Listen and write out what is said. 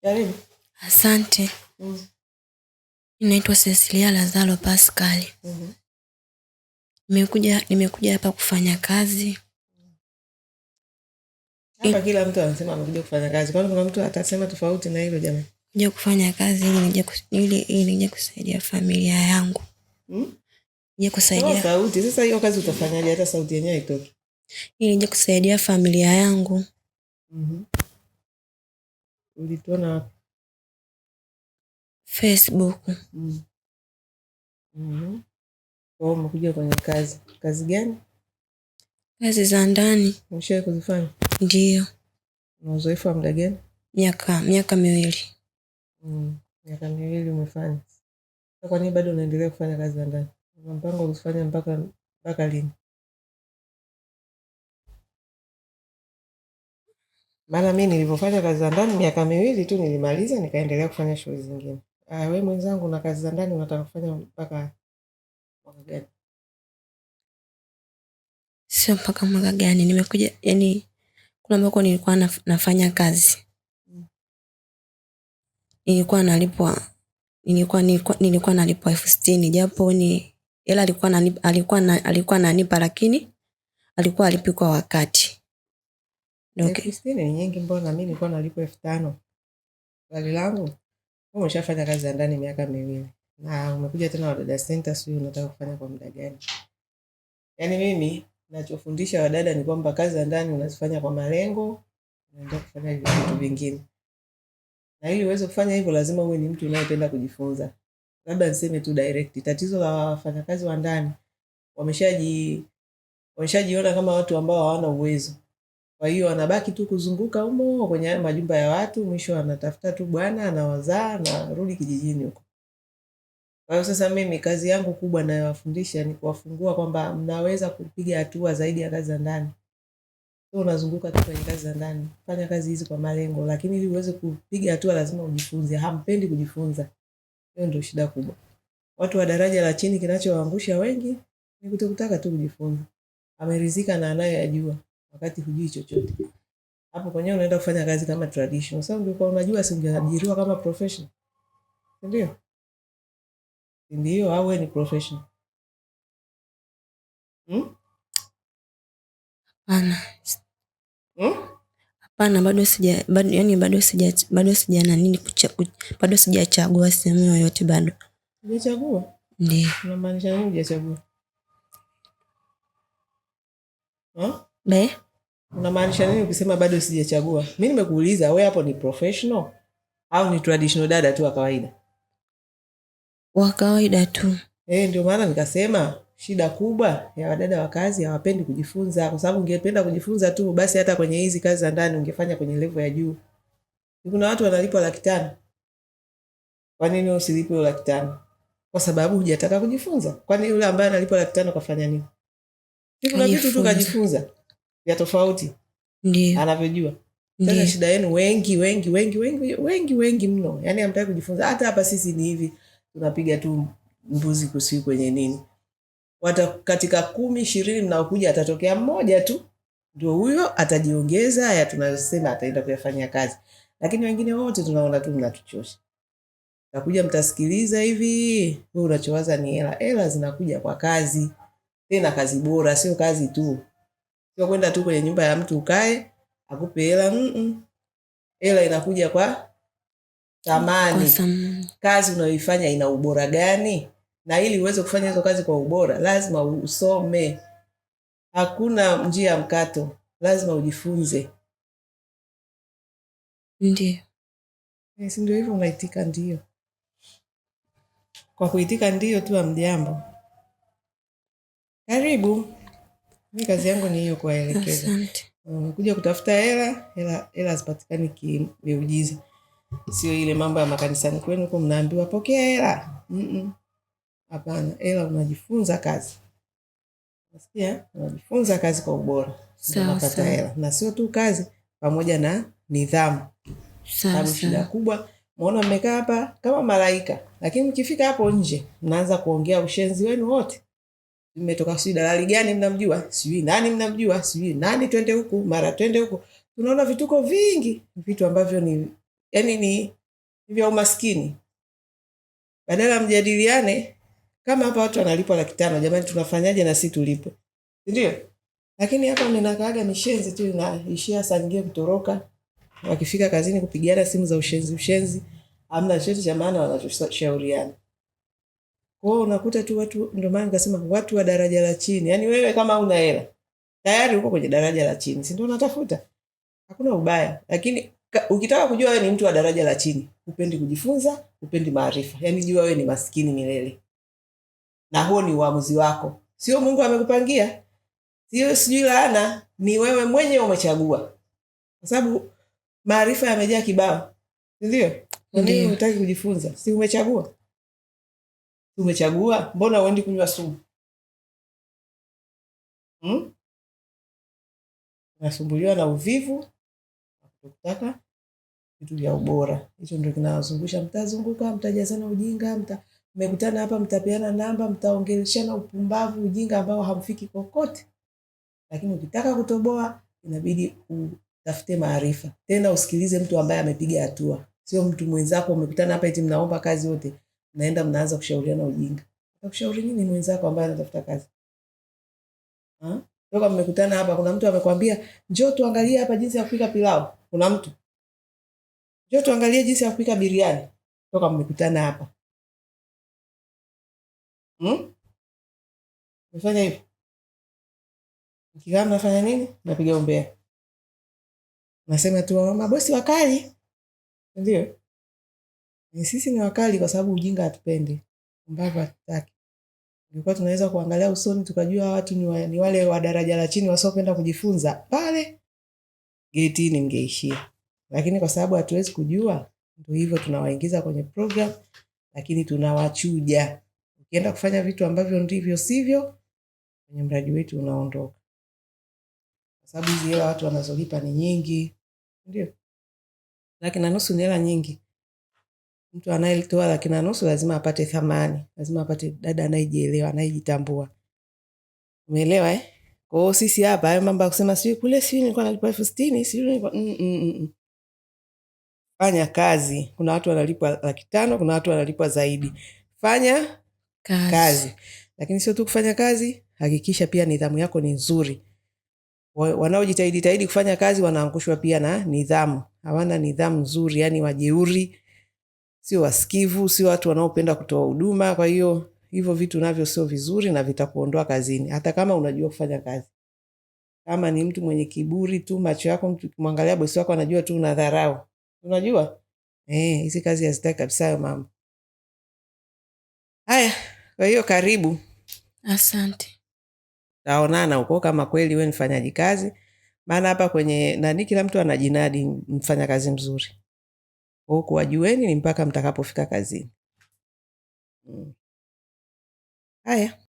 Karibu. Asante. Ninaitwa Cecilia Lazaro Pascal. Nimekuja hapa kufanya kazi. Hapa kila mtu anasema amekuja kufanya kazi. Kwani kuna mtu atasema tofauti na hilo jamani? Kuja kufanya kazi ili nije kusaidia familia yangu. Nije kusaidia. Sauti. Sasa hiyo kazi utafanyaje hata sauti yenyewe haitoki? Ili nije kusaidia familia yangu. Ulituona wapi? Facebook. Kwa umekuja kwenye kazi. Kazi gani? Kazi za ndani. Umeshawahi kuzifanya? Ndio. Una uzoefu wa muda gani? Miaka 2. Miaka 2 umefanya. Kwa nini bado unaendelea kufanya kazi za ndani? Una mpango wa kufanya mpaka lini? Maana mimi nilipofanya kazi za ndani miaka 2 tu nilimaliza nikaendelea kufanya shughuli zingine. Wewe mwenzangu na kazi za ndani unataka kufanya mpaka mwaka gani? Sio mpaka mwaka gani, nimekuja kuna ambako nilikuwa nafanya kazi. Nilikuwa nalipwa 60,000 japo ila alikuwa ananipa lakini alikuwa alipi kwa wakati. 60,000 ni nyingi, mbona mimi nilikuwa nalipwa 5,000. Swali langu, wewe umeshafanya kazi za ndani miaka 2 na umekuja tena Wadada Center, sio unataka kufanya kwa muda gani? Yaani mimi ninachofundisha wadada ni kwamba kazi za ndani unazifanya kwa malengo, unaenda kufanya vitu vingine. Na ili uweze kufanya hivyo lazima uwe ni mtu unayependa kujifunza. Labda niseme tu direct, tatizo la wafanyakazi wa ndani wameshajiona kama watu ambao hawana uwezo. Kwa hiyo wanabaki tu kuzunguka humo kwenye majumba ya watu, mwisho anatafuta tu bwana anawazaa na rudi kijijini huko. Kwa hiyo sasa mimi kazi yangu kubwa ninayowafundisha ni kuwafungua kwamba mnaweza kupiga hatua zaidi ya kazi za ndani. Sio unazunguka tu kwenye kazi za ndani. Fanya kazi hizi kwa malengo, lakini ili uweze kupiga hatua lazima ujifunze. Hampendi kujifunza. Hiyo ndio shida kubwa. Watu wa daraja la chini kinachowaangusha wengi ni kutokutaka tu kujifunza. Ameridhika na anayoyajua wakati hujui chochote. Hapo kwenyewe unaenda kufanya kazi kama traditional. Sasa ungekuwa unajua si ungeajiriwa kama professional. Ndio? Ndio, au wewe ni professional? Hapana, bado sijachagua sehemu yoyote bado. Hujachagua? Ndio. Unamaanisha nini hujachagua? Unamaanisha nini ukisema bado sijachagua? Mimi nimekuuliza wewe hapo ni professional au ni traditional dada tu wa kawaida? Wa kawaida tu. Ndio maana nikasema shida kubwa ya wadada wa kazi hawapendi kujifunza, kwa sababu ungependa kujifunza tu basi hata kwenye hizi kazi za ndani ungefanya kwenye level ya juu. Kuna watu wanalipwa 500,000. Kwa nini usilipwe 500,000? Kwa sababu hujataka kujifunza. Kwani yule ambaye analipwa 500,000 kafanya nini? Kuna vitu tu kajifunza vya tofauti. Ndio. Anavyojua. Sasa shida yenu wengi mno. Yaani hamtaki kujifunza. Hata hapa sisi ni hivi tunapiga tu mbuzi kusiku kwenye nini. Katika 10, 20 mnaokuja atatokea mmoja tu. Ndio huyo atajiongeza ya tunayosema ataenda kuyafanyia kazi. Lakini wengine wote tunaona tu mnatuchosha. Takuja mtasikiliza hivi, wewe unachowaza ni hela. Hela zinakuja kwa kazi. Tena kazi bora, sio kazi tu. Sio kwenda tu kwenye nyumba ya mtu ukae, akupe hela. Hela inakuja kwa thamani. Kazi unayoifanya ina ubora gani? Na ili uweze kufanya hizo kazi kwa ubora, lazima usome. Hakuna njia ya mkato. Lazima ujifunze. Ndio. Si ndio hivyo unaitika ndio. Kwa kuitika ndio tu hamjambo. Karibu. Mimi kazi yangu ni hiyo kuwaelekeza. Asante. Kuja kutafuta hela hazipatikani kimeujiza. Sio ile mambo ya makanisani kwenu huko mnaambiwa pokea hela. Hapana, hela unajifunza kazi. Unasikia? Unajifunza kazi kwa ubora. Unapata hela. Na sio tu kazi pamoja na nidhamu. Sababu shida kubwa, muona mmekaa hapa kama malaika, lakini mkifika hapo nje mnaanza kuongea ushenzi wenu wote. Mmetoka sijui dalali gani mnamjua, sijui nani mnamjua, sijui nani twende huku, mara twende huku. Tunaona vituko vingi, vitu ambavyo ni yaani ni vya umaskini. Badala mjadiliane, kama hapa watu wanalipwa 500,000, jamani tunafanyaje na sisi tulipwe? Ndio? Lakini hapa mnakaaga mishenzi tu, inaishia saa nyingine kutoroka. Wakifika kazini kupigiana simu za ushenzi. Hamna chochote cha maana wanachoshauriana. Kwa hiyo unakuta tu watu, ndio maana nikasema watu wa daraja la chini. Yaani wewe kama una hela, tayari uko kwenye daraja la chini, si ndio unatafuta? Hakuna ubaya. Lakini ukitaka kujua wewe ni mtu wa daraja la chini, hupendi kujifunza, hupendi maarifa. Yaani jua wewe ni maskini milele. Na huo ni uamuzi wako. Sio Mungu amekupangia. Sio sijui laana, ni wewe mwenyewe umechagua. Kwa sababu maarifa yamejaa kibao. Ndio? Kwa nini unataka kujifunza? Si umechagua? Umechagua, mbona uendi kunywa sumu? Unasumbuliwa na uvivu, kutaka vitu vya ubora. Hicho ndio kinawazungusha. Mtazunguka, mtajazana ujinga, mmekutana hapa, mtapeana namba, mtaongeleshana upumbavu, ujinga ambao hamfiki kokote. Lakini ukitaka kutoboa, inabidi utafute maarifa. Tena usikilize mtu ambaye amepiga hatua. Sio mtu mwenzako umekutana hapa eti mnaomba kazi wote. Mnaenda mnaanza kushauriana ujinga. Utakushauri nini mwenzako ambaye anatafuta kazi? Toka mmekutana hapa, kuna mtu amekwambia njoo tuangalie hapa jinsi ya kupika pilau. Kuna mtu njoo tuangalie jinsi ya kupika biriani. Toka mmekutana hapa. Mfanya hivyo. Mkikaa mnafanya nini? Mnapiga umbea. Nasema tu mabosi wakali. Ndio? Sisi ni wakali kwa sababu ujinga hatupendi. Mbava hatutaki. Nilikuwa tunaweza kuangalia usoni tukajua watu ni wale wa daraja la chini wasiopenda kujifunza. Pale getini mngeishia. Lakini kwa sababu hatuwezi kujua, ndio hivyo tunawaingiza kwenye program, lakini tunawachuja. Ukienda kufanya vitu ambavyo ndivyo sivyo, kwenye mradi wetu unaondoka. Kwa sababu hizi hela watu wanazolipa ni nyingi. Ndio? 1,500,000 ni hela nyingi. Mtu anayetoa 1,500,000 lazima apate thamani. Lazima apate dada anayejielewa, anayejitambua. Umeelewa eh? Kwa hiyo sisi hapa hayo mambo ya kusema sio kule sio nilikuwa nalipwa 60,000, sio nilikuwa Fanya kazi. Kuna watu wanalipwa 500,000, kuna watu wanalipwa zaidi. Fanya kazi. Lakini sio tu kufanya kazi, hakikisha pia nidhamu yako ni nzuri. Wanaojitahidi kufanya kazi wanaangushwa pia na nidhamu. Hawana nidhamu nzuri, yani wajeuri, sio wasikivu, sio watu wanaopenda kutoa huduma. Kwa hiyo hivyo vitu navyo sio vizuri na vitakuondoa kazini, hata kama unajua kufanya kazi. Kama ni mtu mwenye kiburi tu, macho yako mtu kimwangalia bosi wako anajua tu unadharau. Unajua? Hizi kazi hazitaki kabisa hayo mambo. Haya, kwa hiyo karibu. Asante. Taonana huko kama kweli wewe ni mfanyaji kazi. Maana hapa kwenye kila mtu anajinadi mfanya kazi mzuri. Huko wajueni ni mpaka mtakapofika kazini. Haya.